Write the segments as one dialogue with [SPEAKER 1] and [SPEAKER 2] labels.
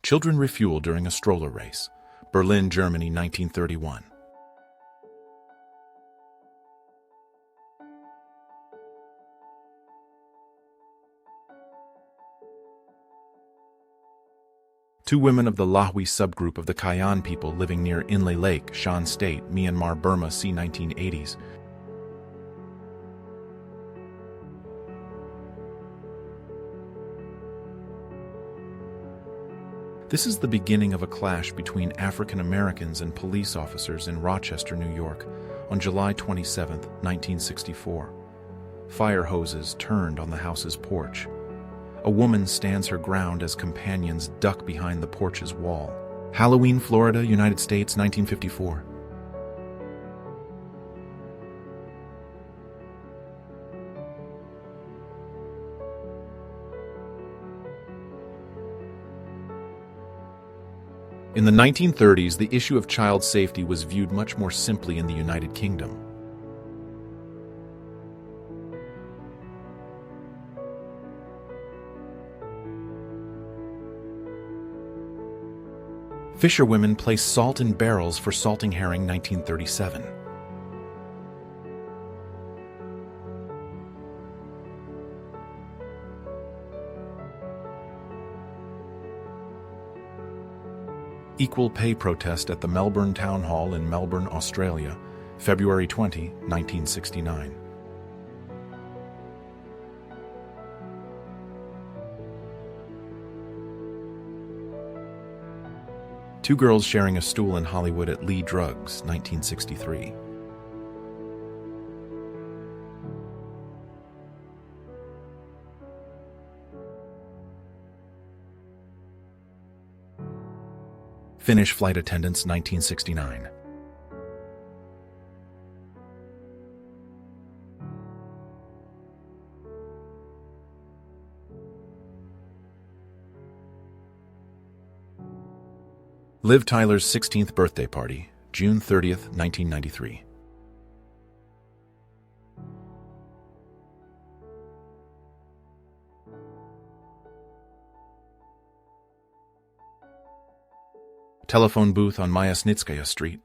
[SPEAKER 1] Children refuel during a stroller race. Berlin, Germany, 1931. Two women of the Lahwi subgroup of the Kayan people living near Inle Lake, Shan State, Myanmar, Burma, c. 1980s. This is the beginning of a clash between African Americans and police officers in Rochester, New York, on July 27, 1964. Fire hoses turned on the house's porch. A woman stands her ground as companions duck behind the porch's wall. Halloween, Florida, United States, 1954. In the 1930s, the issue of child safety was viewed much more simply in the United Kingdom. Fisherwomen placed salt in barrels for salting herring, 1937. Equal pay protest at the Melbourne Town Hall in Melbourne, Australia, February 20, 1969. Two girls sharing a stool in Hollywood at Lee Drugs, 1963. Finnish flight attendants, 1969. Liv Tyler's 16th birthday party, June 30th, 1993. Telephone booth on Myasnitskaya Street,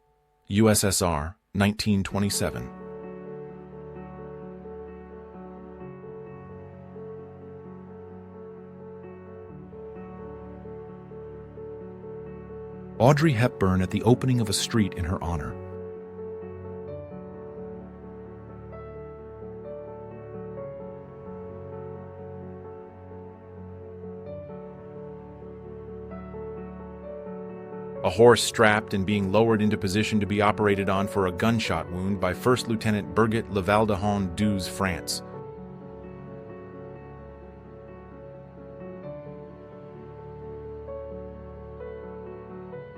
[SPEAKER 1] USSR, 1927. Audrey Hepburn at the opening of a street in her honor. A horse strapped and being lowered into position to be operated on for a gunshot wound by First Lieutenant Birgit Lavaldehon Douze, France.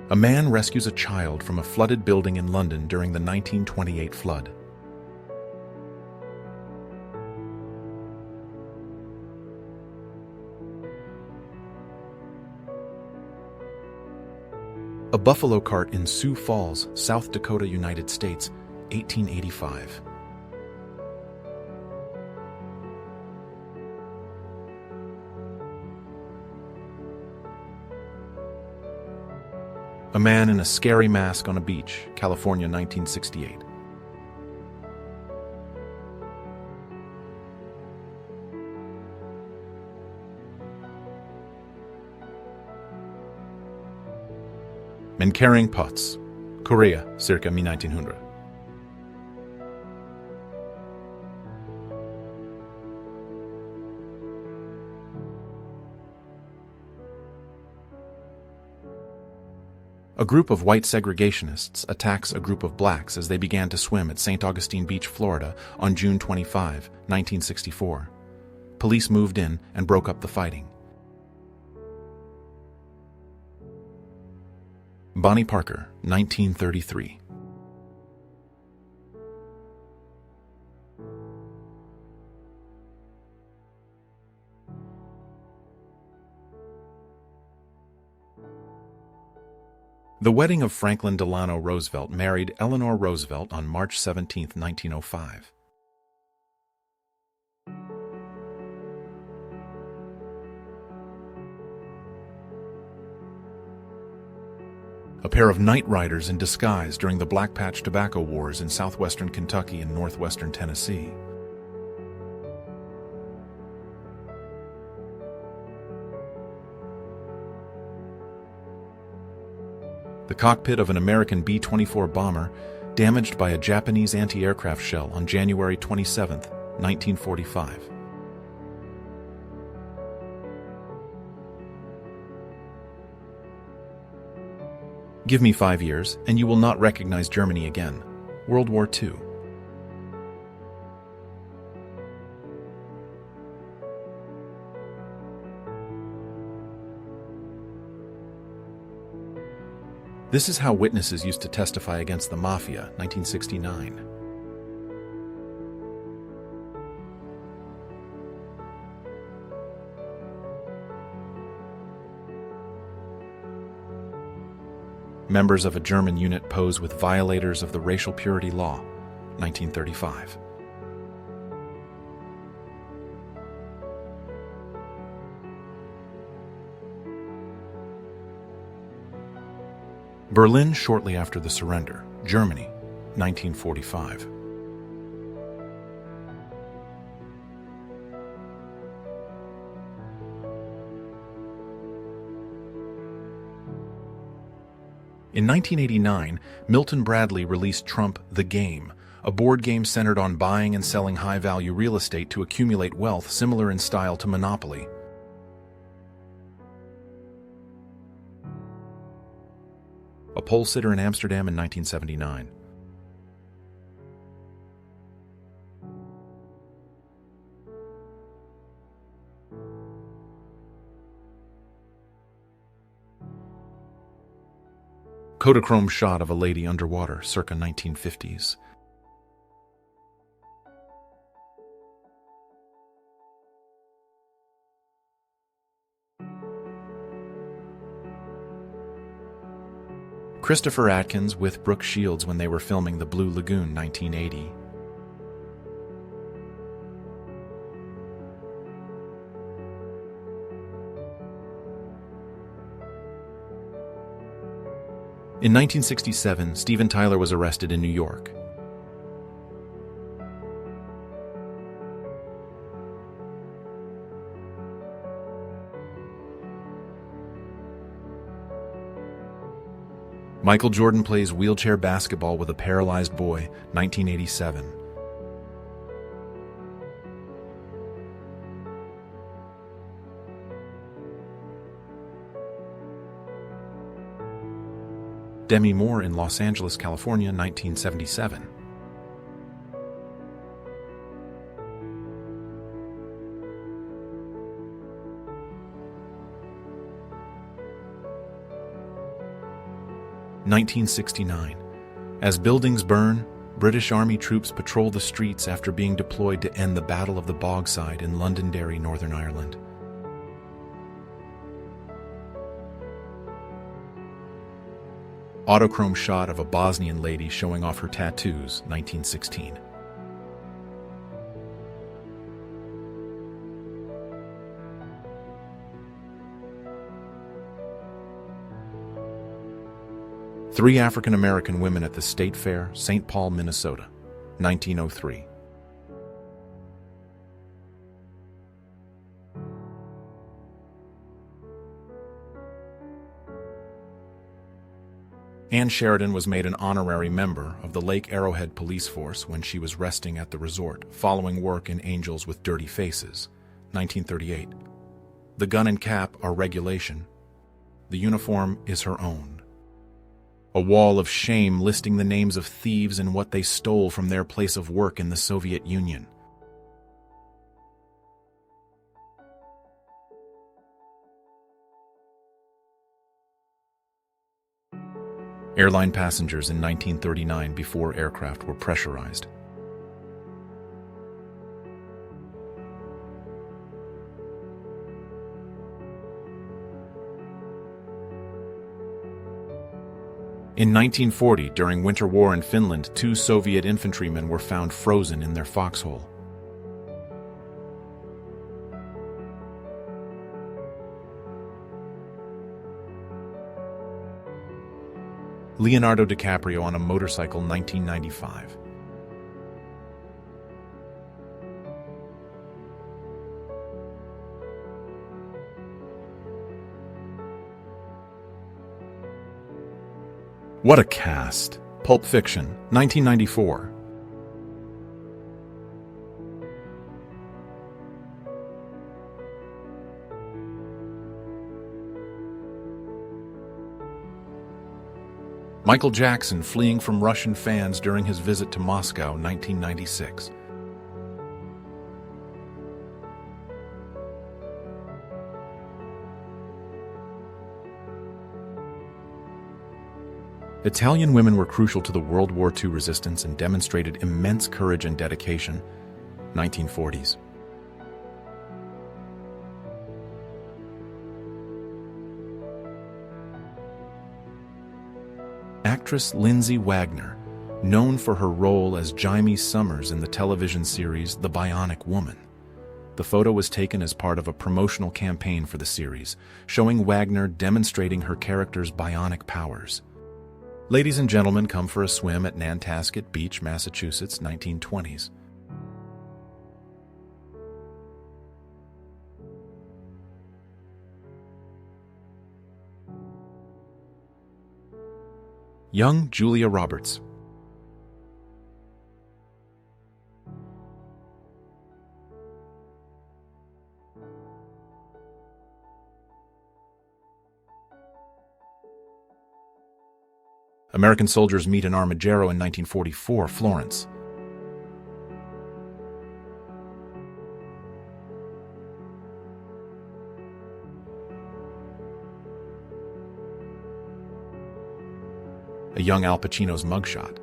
[SPEAKER 1] A man rescues a child from a flooded building in London during the 1928 flood. A buffalo cart in Sioux Falls, South Dakota, United States, 1885. A man in a scary mask on a beach, California, 1968. Men carrying pots, Korea, circa 1900. A group of white segregationists attacks a group of blacks as they began to swim at St. Augustine Beach, Florida, on June 25, 1964. Police moved in and broke up the fighting. Bonnie Parker, 1933. The wedding of Franklin Delano Roosevelt married Eleanor Roosevelt on March 17, 1905. a pair of night riders in disguise during the Black Patch Tobacco Wars in southwestern Kentucky and northwestern Tennessee. The cockpit of an American B-24 bomber damaged by a Japanese anti-aircraft shell on January 27, 1945. Give me 5 years, and you will not recognize Germany again. World War II. This is how witnesses used to testify against the Mafia, 1969. Members of a German unit pose with violators of the racial purity law, 1935. Berlin shortly after the surrender, Germany, 1945. In 1989, Milton Bradley released Trump: The Game, a board game centered on buying and selling high-value real estate to accumulate wealth similar in style to Monopoly. A pole sitter in Amsterdam in 1979. Kodachrome shot of a lady underwater, circa 1950s. Christopher Atkins with Brooke Shields when they were filming The Blue Lagoon, 1980. In 1967, Steven Tyler was arrested in New York. Michael Jordan plays wheelchair basketball with a paralyzed boy, 1987. Demi Moore in Los Angeles, California, 1977. (1969). As buildings burn, British Army troops patrol the streets after being deployed to end the Battle of the Bogside in Londonderry, Northern Ireland. Autochrome shot of a Bosnian lady showing off her tattoos, 1916. Three African-American women at the State Fair, St. Paul, Minnesota, 1903. Ann Sheridan was made an honorary member of the Lake Arrowhead Police Force when she was resting at the resort, following work in Angels with Dirty Faces, 1938. The gun and cap are regulation. The uniform is her own. A wall of shame listing the names of thieves and what they stole from their place of work in the Soviet Union. Airline passengers in 1939 before aircraft were pressurized. In 1940, during Winter War in Finland, 2 Soviet infantrymen were found frozen in their foxhole. Leonardo DiCaprio on a motorcycle, 1995. What a cast! Pulp Fiction, 1994. Michael Jackson fleeing from Russian fans during his visit to Moscow, 1996. Italian women were crucial to the World War II resistance and demonstrated immense courage and dedication, 1940s. Actress Lindsay Wagner, known for her role as Jaime Summers in the television series The Bionic Woman. The photo was taken as part of a promotional campaign for the series, showing Wagner demonstrating her character's bionic powers. Ladies and gentlemen come for a swim at Nantasket Beach, Massachusetts, 1920s. Young Julia Roberts. American soldiers meet an armadillo in 1944, Florence. A young Al Pacino's mugshot.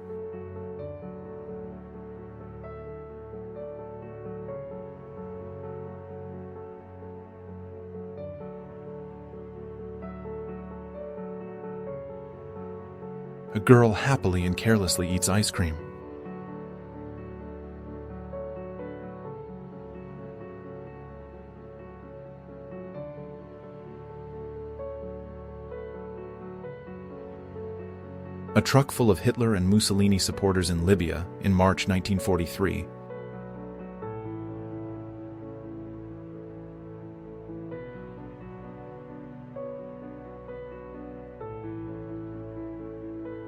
[SPEAKER 1] A girl happily and carelessly eats ice cream. A truck full of Hitler and Mussolini supporters in Libya in March 1943.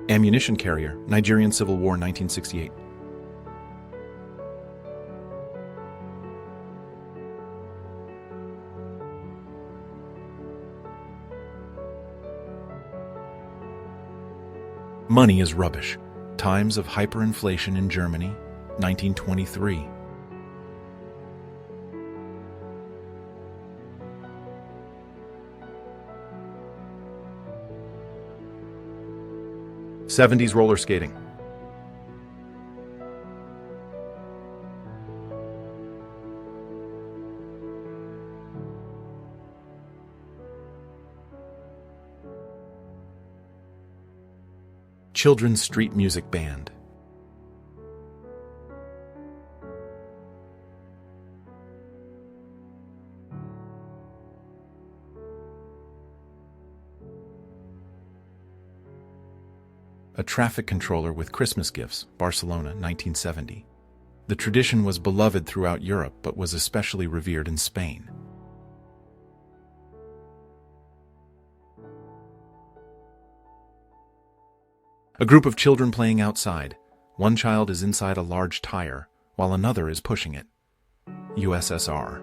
[SPEAKER 1] Ammunition carrier, Nigerian Civil War, 1968. Money is rubbish. Times of hyperinflation in Germany, 1923. '70s roller skating. Children's street music band. A traffic controller with Christmas gifts, Barcelona, 1970. The tradition was beloved throughout Europe, but was especially revered in Spain. A group of children playing outside. One child is inside a large tire, while another is pushing it. USSR.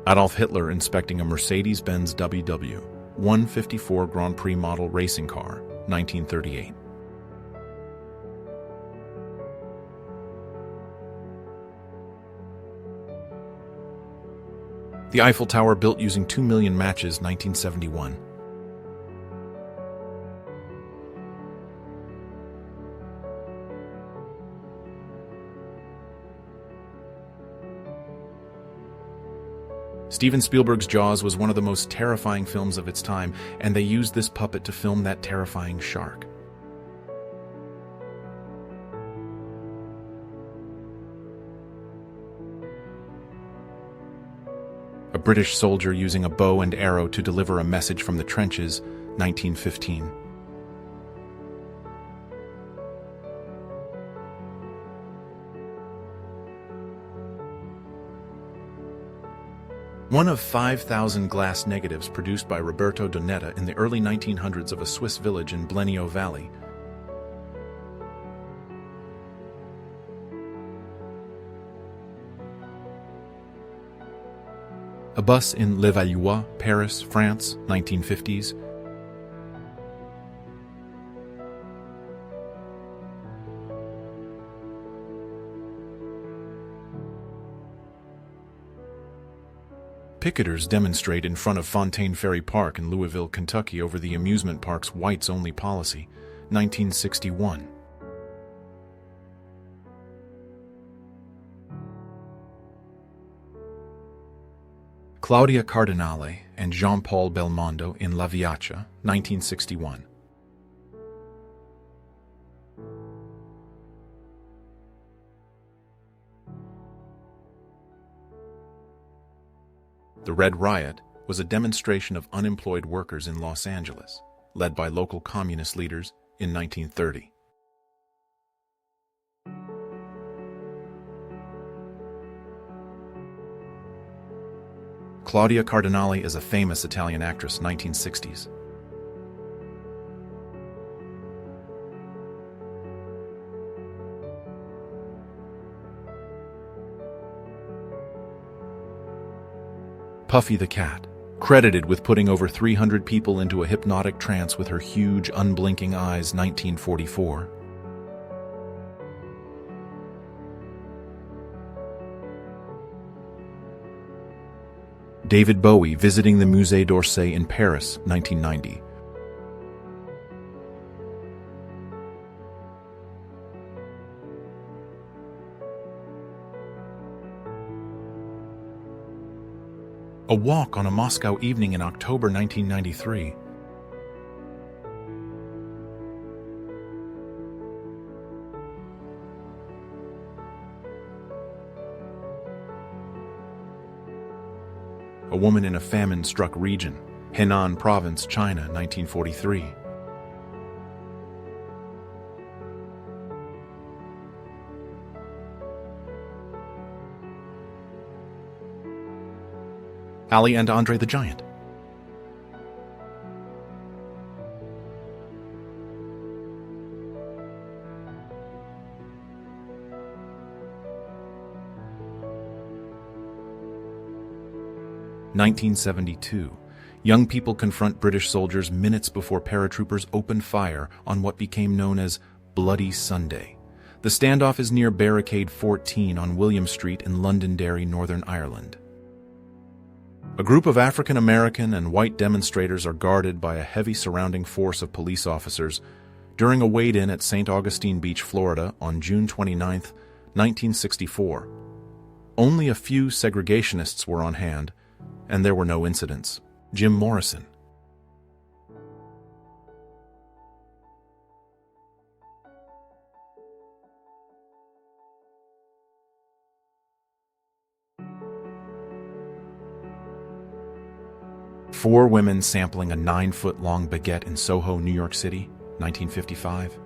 [SPEAKER 1] Adolf Hitler inspecting a Mercedes-Benz WW 154 Grand Prix model racing car, 1938. The Eiffel Tower built using 2 million matches, 1971. Steven Spielberg's Jaws was one of the most terrifying films of its time, and they used this puppet to film that terrifying shark. A British soldier using a bow and arrow to deliver a message from the trenches, 1915. One of 5,000 glass negatives produced by Roberto Donetta in the early 1900s of a Swiss village in Blenio Valley. A bus in Levallois, Paris, France, 1950s. Picketers demonstrate in front of Fontaine Ferry Park in Louisville, Kentucky over the amusement park's whites-only policy, 1961. Claudia Cardinale and Jean-Paul Belmondo in La Viaccia, 1961. The Red Riot was a demonstration of unemployed workers in Los Angeles, led by local communist leaders in 1930. Claudia Cardinale is a famous Italian actress, 1960s. Puffy the Cat, credited with putting over 300 people into a hypnotic trance with her huge, unblinking eyes, 1944. David Bowie visiting the Musée d'Orsay in Paris, 1990. A walk on a Moscow evening in October 1993. A woman in a famine-struck region, Henan Province, China, 1943. Ali and Andre the Giant. (1972). Young people confront British soldiers minutes before paratroopers open fire on what became known as Bloody Sunday. The standoff is near Barricade 14 on William Street in Londonderry, Northern Ireland. A group of African American and white demonstrators are guarded by a heavy surrounding force of police officers during a wade-in at St. Augustine Beach, Florida on June 29, 1964. Only a few segregationists were on hand, and there were no incidents. Jim Morrison. Four women sampling a 9-foot-long baguette in Soho, New York City, 1955.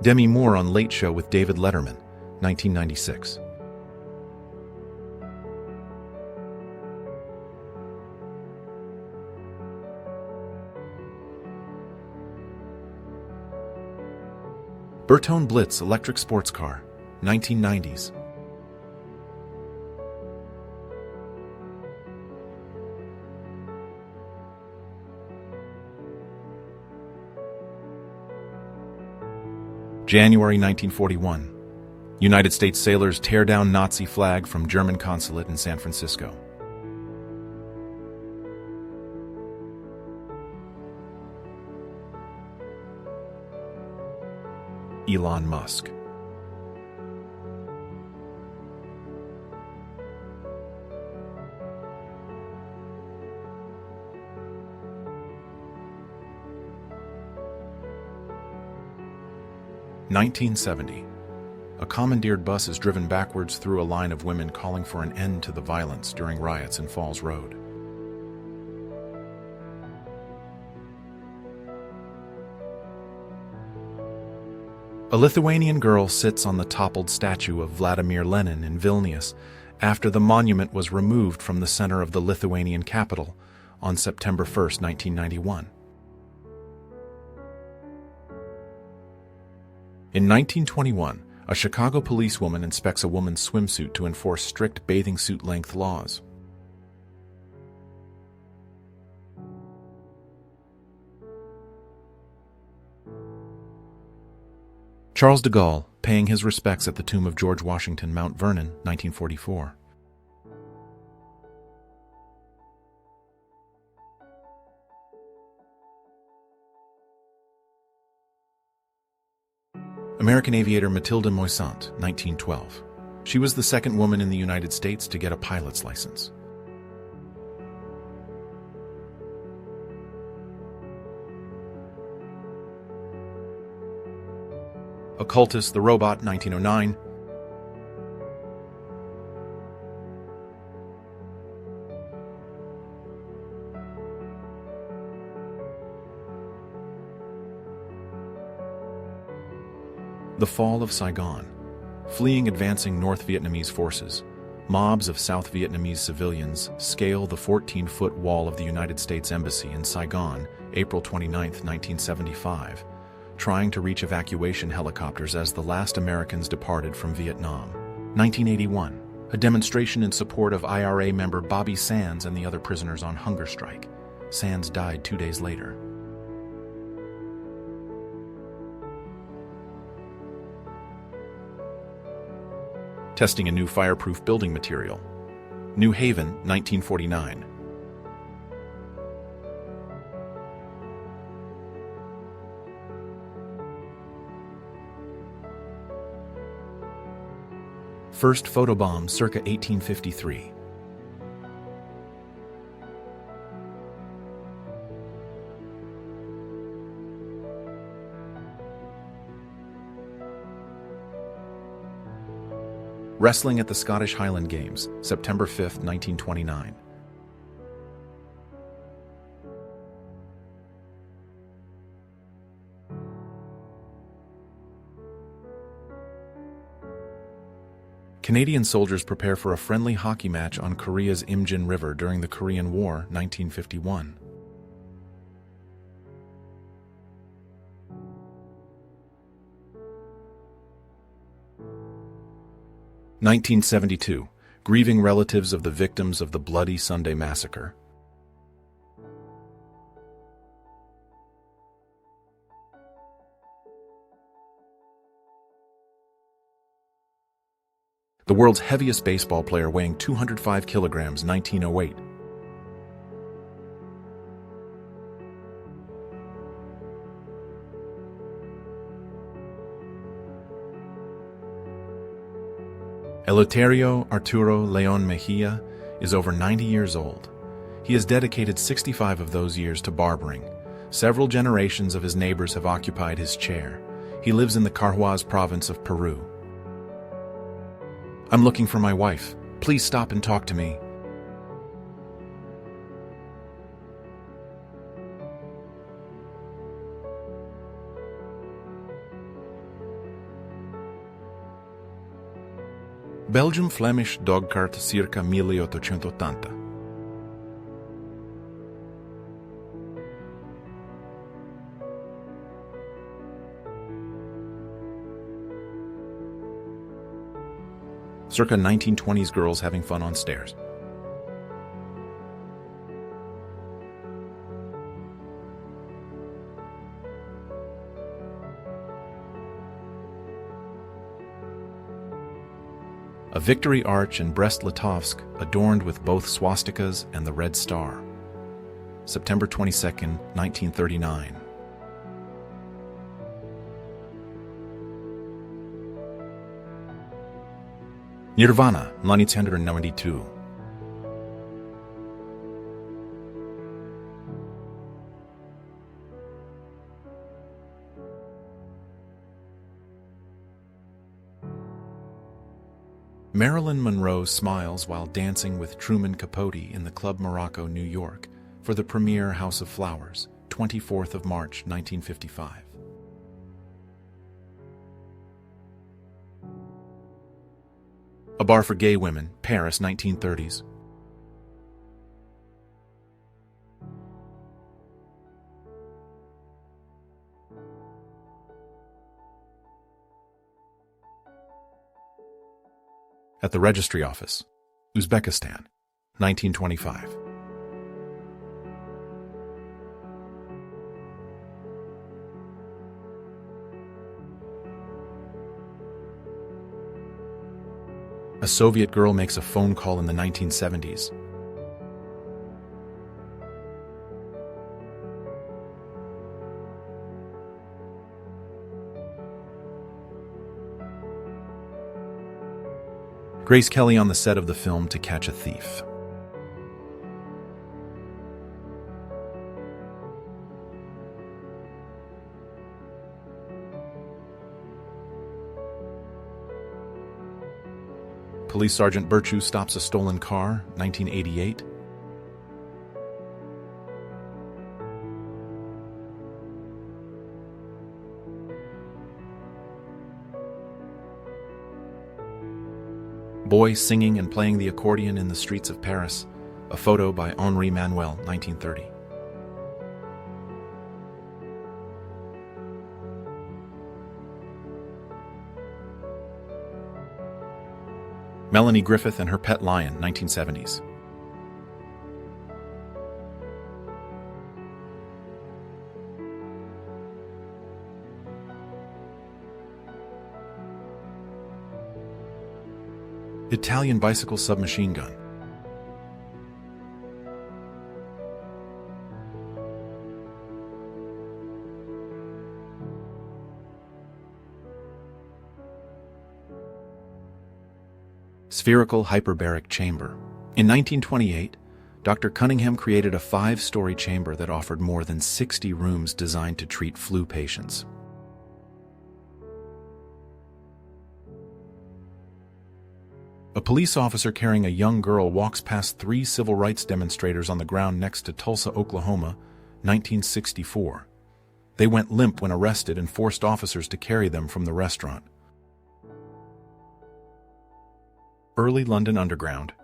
[SPEAKER 1] Demi Moore on Late Show with David Letterman, 1996. Bertone Blitz electric sports car, 1990s. January 1941. United States sailors tear down Nazi flag from German consulate in San Francisco. Elon Musk. 1970. A commandeered bus is driven backwards through a line of women calling for an end to the violence during riots in Falls Road. A Lithuanian girl sits on the toppled statue of Vladimir Lenin in Vilnius after the monument was removed from the center of the Lithuanian capital on September 1, 1991. In 1921, a Chicago policewoman inspects a woman's swimsuit to enforce strict bathing suit length laws. Charles de Gaulle, paying his respects at the tomb of George Washington, Mount Vernon, 1944. American aviator Mathilde Moissant, 1912. She was the second woman in the United States to get a pilot's license. Occultus the Robot, 1909. The Fall of Saigon. Fleeing advancing North Vietnamese forces, mobs of South Vietnamese civilians scale the 14-foot wall of the United States Embassy in Saigon, April 29, 1975, trying to reach evacuation helicopters as the last Americans departed from Vietnam. 1981. A demonstration in support of IRA member Bobby Sands and the other prisoners on hunger strike. Sands died 2 days later. Testing a new fireproof building material. New Haven, 1949. First photobomb circa 1853. Wrestling at the Scottish Highland Games, September 5, 1929. Canadian soldiers prepare for a friendly hockey match on Korea's Imjin River during the Korean War, 1951. (1972) Grieving relatives of the victims of the Bloody Sunday Massacre. The world's heaviest baseball player weighing 205 kilograms, 1908. Eleuterio Arturo León Mejía is over 90 years old. He has dedicated 65 of those years to barbering. Several generations of his neighbors have occupied his chair. He lives in the Carhuaz province of Peru. I'm looking for my wife. Please stop and talk to me. Belgium Flemish dogcart circa 1880. Circa 1920s girls having fun on stairs. A Victory Arch in Brest-Litovsk adorned with both swastikas and the Red Star. September 22, 1939. Nirvana, 1992. Marilyn Monroe smiles while dancing with Truman Capote in the Club Morocco, New York, for the premiere House of Flowers, 24th of March, 1955. A Bar for Gay Women, Paris, 1930s. At the Registry Office, Uzbekistan, 1925. A Soviet girl makes a phone call in the 1970s. Grace Kelly on the set of the film To Catch a Thief. Police Sergeant Birchue stops a stolen car, 1988. Boy singing and playing the accordion in the streets of Paris, a photo by Henri Manuel, 1930. Melanie Griffith and Her Pet Lion, 1970s. Italian bicycle submachine gun. Spherical hyperbaric chamber. In 1928, Dr. Cunningham created a 5-story chamber that offered more than 60 rooms designed to treat flu patients. A police officer carrying a young girl walks past 3 civil rights demonstrators on the ground next to Tulsa, Oklahoma, 1964. They went limp when arrested and forced officers to carry them from the restaurant. Early London Underground.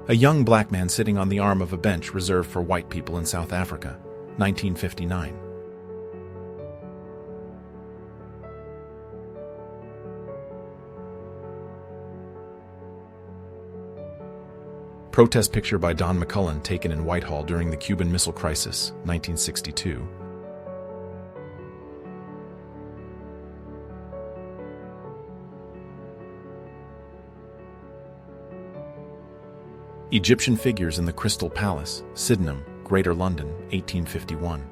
[SPEAKER 1] A young black man sitting on the arm of a bench reserved for white people in South Africa, 1959. Protest picture by Don McCullen taken in Whitehall during the Cuban Missile Crisis, 1962. Egyptian figures in the Crystal Palace, Sydenham, Greater London, 1851.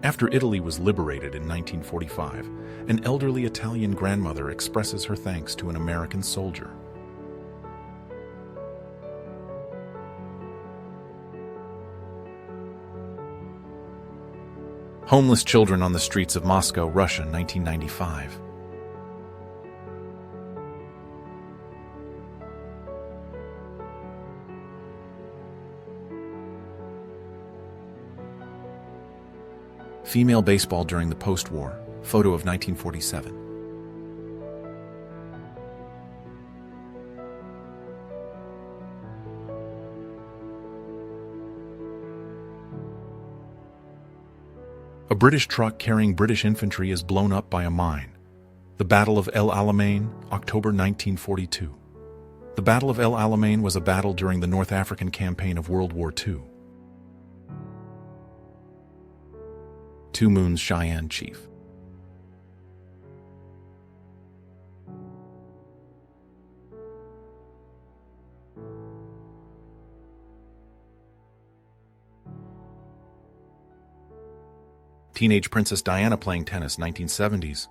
[SPEAKER 1] After Italy was liberated in 1945, an elderly Italian grandmother expresses her thanks to an American soldier. Homeless children on the streets of Moscow, Russia, 1995. Female baseball during the post-war, photo of 1947. A British truck carrying British infantry is blown up by a mine. The Battle of El Alamein, October 1942. The Battle of El Alamein was a battle during the North African campaign of World War II. Two Moons Cheyenne Chief. Teenage Princess Diana playing tennis, 1970s.